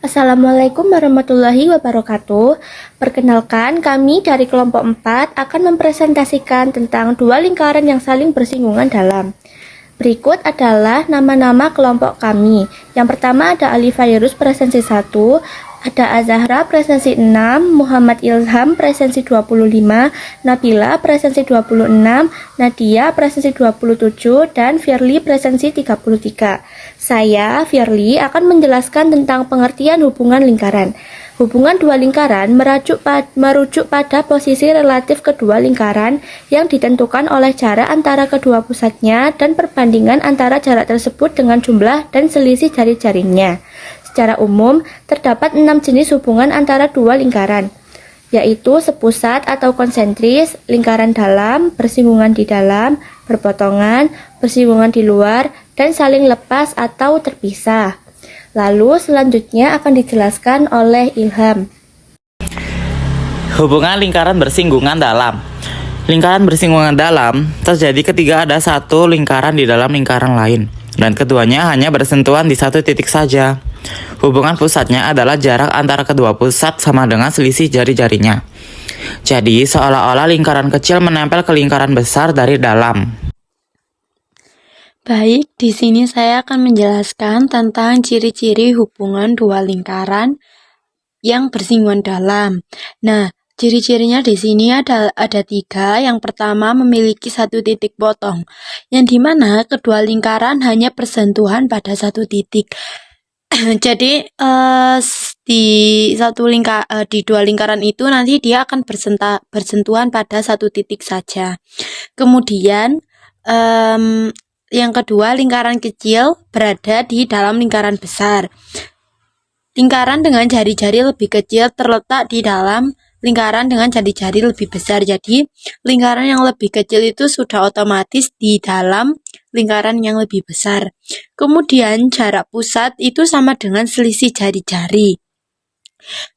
Assalamualaikum warahmatullahi wabarakatuh. Perkenalkan, kami dari kelompok 4 akan mempresentasikan tentang dua lingkaran yang saling bersinggungan dalam. Berikut adalah nama-nama kelompok kami. Yang pertama ada Alifairus presensi 1, ada Azahra presensi 6, Muhammad Ilham presensi 25, Nabila presensi 26, Nadia presensi 27, dan Firly presensi 33. Saya, Firly, akan menjelaskan tentang pengertian hubungan lingkaran. Hubungan dua lingkaran merujuk pada posisi relatif kedua lingkaran yang ditentukan oleh jarak antara kedua pusatnya dan perbandingan antara jarak tersebut dengan jumlah dan selisih jari-jarinya. Secara umum, terdapat 6 jenis hubungan antara dua lingkaran, yaitu sepusat atau konsentris, lingkaran dalam, bersinggungan di dalam, berpotongan, bersinggungan di luar, dan saling lepas atau terpisah. Lalu selanjutnya akan dijelaskan oleh Ilham. Hubungan lingkaran bersinggungan dalam. Lingkaran bersinggungan dalam terjadi ketika ada satu lingkaran di dalam lingkaran lain, dan keduanya hanya bersentuhan di satu titik saja. Hubungan pusatnya adalah jarak antara kedua pusat sama dengan selisih jari-jarinya. Jadi, seolah-olah lingkaran kecil menempel ke lingkaran besar dari dalam. Baik, di sini saya akan menjelaskan tentang ciri-ciri hubungan dua lingkaran yang bersinggungan dalam. Nah, ciri-cirinya di sini ada 3. Yang pertama, memiliki satu titik potong, yang dimana kedua lingkaran hanya bersentuhan pada satu titik. Jadi di dua lingkaran itu nanti dia akan bersentuhan pada satu titik saja. Kemudian yang kedua, lingkaran kecil berada di dalam lingkaran besar. Lingkaran dengan jari-jari lebih kecil terletak di dalam lingkaran dengan jari-jari lebih besar. Jadi, lingkaran yang lebih kecil itu sudah otomatis di dalam lingkaran yang lebih besar. Kemudian, jarak pusat itu sama dengan selisih jari-jari,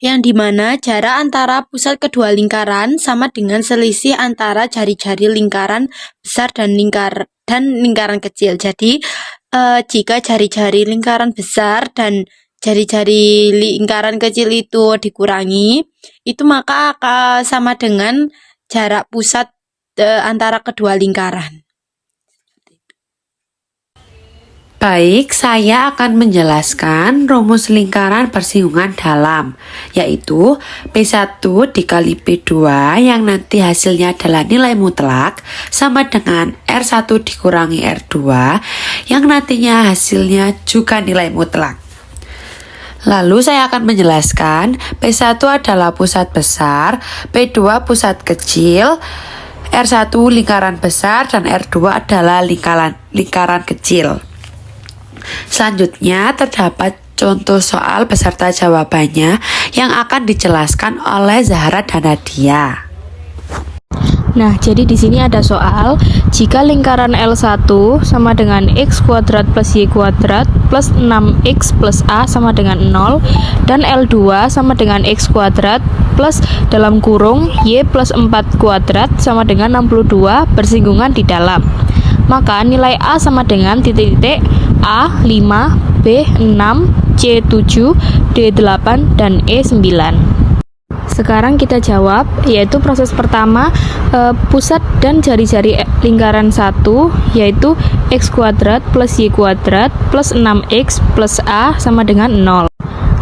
yang dimana jarak antara pusat kedua lingkaran sama dengan selisih antara jari-jari lingkaran besar dan lingkaran kecil. Jadi, jika jari-jari lingkaran besar dan jari-jari lingkaran kecil itu dikurangi, itu maka akan sama dengan jarak pusat antara kedua lingkaran. Baik, saya akan menjelaskan rumus lingkaran bersinggungan dalam, yaitu P1 dikali P2 yang nanti hasilnya adalah nilai mutlak sama dengan R1 dikurangi R2 yang nantinya hasilnya juga nilai mutlak. Lalu saya akan menjelaskan P1 adalah pusat besar, P2 pusat kecil, R1 lingkaran besar, dan R2 adalah lingkaran kecil. Selanjutnya terdapat contoh soal beserta jawabannya yang akan dijelaskan oleh Zahra dan Nadia. Nah, jadi di sini ada soal, jika lingkaran L1 sama dengan x kuadrat plus y kuadrat plus 6x plus a sama dengan 0, dan L2 sama dengan x kuadrat plus dalam kurung y plus 4 kuadrat sama dengan 62 bersinggungan di dalam. Maka nilai A sama dengan titik-titik A 5, B 6, C 7, D 8, dan E 9. Sekarang kita jawab, yaitu proses pertama, pusat dan jari-jari lingkaran 1, yaitu x kuadrat plus y kuadrat plus 6x plus a sama dengan 0.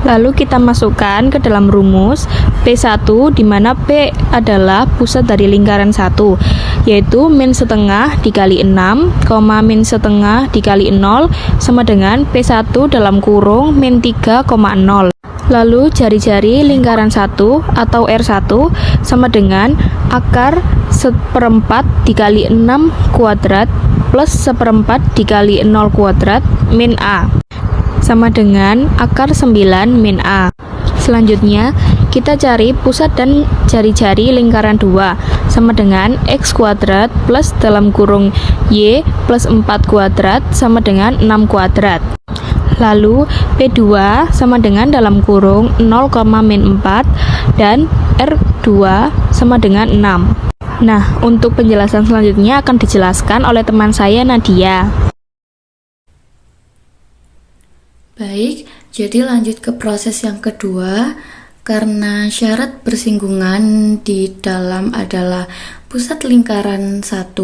Lalu kita masukkan ke dalam rumus P1, di mana P adalah pusat dari lingkaran 1, yaitu min setengah dikali 6, min setengah dikali 0 sama dengan P1 dalam kurung min 3,0. Lalu jari-jari lingkaran 1 atau R1 sama dengan akar 1/4 dikali 6 kuadrat plus 1/4 dikali 0 kuadrat min A sama dengan akar 9 min A. Selanjutnya, kita cari pusat dan jari-jari lingkaran 2 sama dengan x kuadrat plus dalam kurung y plus 4 kuadrat sama dengan 6 kuadrat. Lalu, P2 sama dengan dalam kurung 0, min 4 dan R2 sama dengan 6. Nah, untuk penjelasan selanjutnya akan dijelaskan oleh teman saya, Nadia. Baik, Jadi lanjut ke proses yang kedua. Karena syarat bersinggungan di dalam adalah pusat lingkaran 1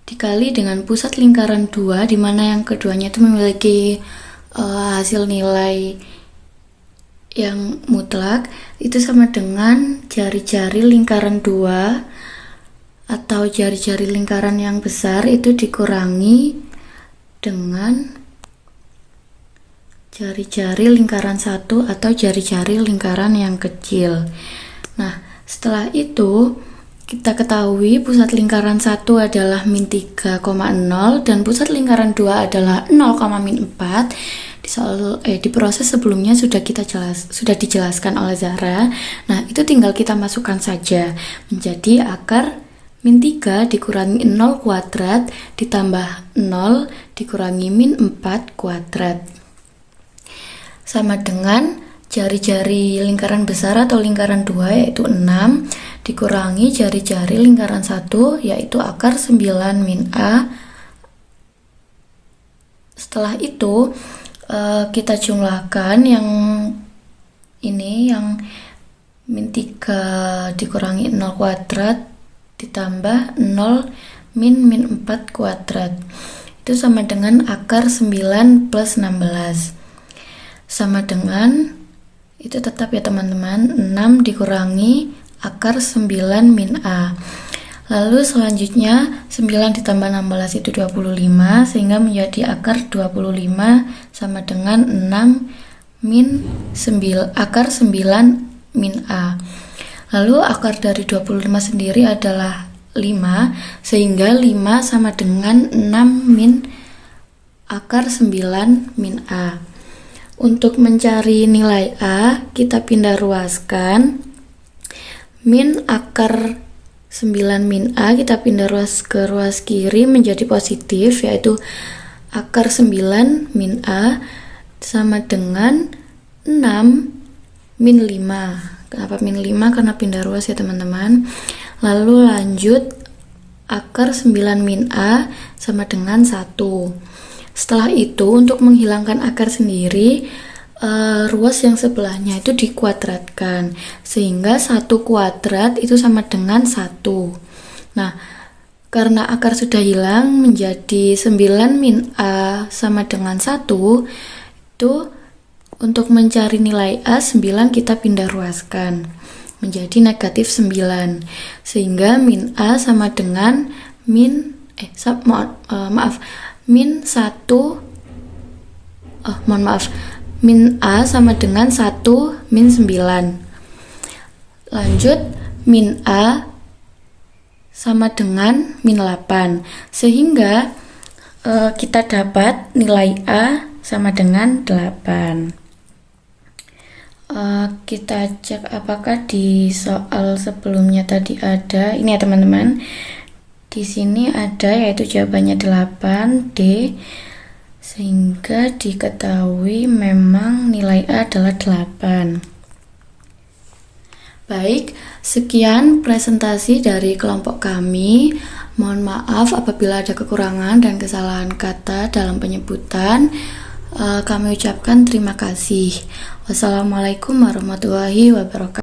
dikali dengan pusat lingkaran 2, di mana yang keduanya itu memiliki hasil nilai yang mutlak, itu sama dengan jari-jari lingkaran 2 atau jari-jari lingkaran yang besar itu dikurangi dengan jari-jari lingkaran 1 atau jari-jari lingkaran yang kecil. Nah, setelah itu kita ketahui pusat lingkaran 1 adalah min 3,0 dan pusat lingkaran 2 adalah 0,-4. Di proses sebelumnya sudah dijelaskan oleh Zahra. Nah, itu tinggal kita masukkan saja menjadi akar min 3 dikurangi 0 kuadrat ditambah 0 dikurangi min 4 kuadrat. Sama dengan jari-jari lingkaran besar atau lingkaran 2 yaitu 6 dikurangi jari-jari lingkaran 1 yaitu akar 9 min A. Setelah itu kita jumlahkan yang ini, yang min 3 dikurangi 0 kuadrat ditambah 0 min 4 kuadrat. Itu sama dengan akar 9 plus 16. Sama dengan, itu tetap ya teman-teman, 6 dikurangi akar 9 min A. Lalu selanjutnya 9 ditambah 16 itu 25, sehingga menjadi akar 25 sama dengan 6 min 9, akar 9 min A. Lalu akar dari 25 sendiri adalah 5, sehingga 5 sama dengan 6 min akar 9 min A. Untuk mencari nilai A, kita pindah ruaskan. Min akar 9 min A kita pindah ruas ke ruas kiri menjadi positif, yaitu akar 9 min A sama dengan 6 min 5. Kenapa min 5? Karena pindah ruas ya teman-teman. Lalu lanjut, akar 9 min A sama dengan 1. Setelah itu, untuk menghilangkan akar sendiri, ruas yang sebelahnya itu dikuadratkan, sehingga 1 kuadrat itu sama dengan 1. Nah, karena akar sudah hilang menjadi 9 min A sama dengan 1, itu untuk mencari nilai A 9 kita pindah ruaskan menjadi negatif 9, sehingga min A sama dengan min A sama dengan 1 min 9. Lanjut, min A sama dengan min 8, sehingga kita dapat nilai A sama dengan 8. Kita cek apakah di soal sebelumnya tadi ada. Ini ya teman-teman, di sini ada, yaitu jawabannya 8D, sehingga diketahui memang nilai A adalah 8. Baik, sekian presentasi dari kelompok kami. Mohon maaf apabila ada kekurangan dan kesalahan kata dalam penyebutan. Kami ucapkan terima kasih. Wassalamualaikum warahmatullahi wabarakatuh.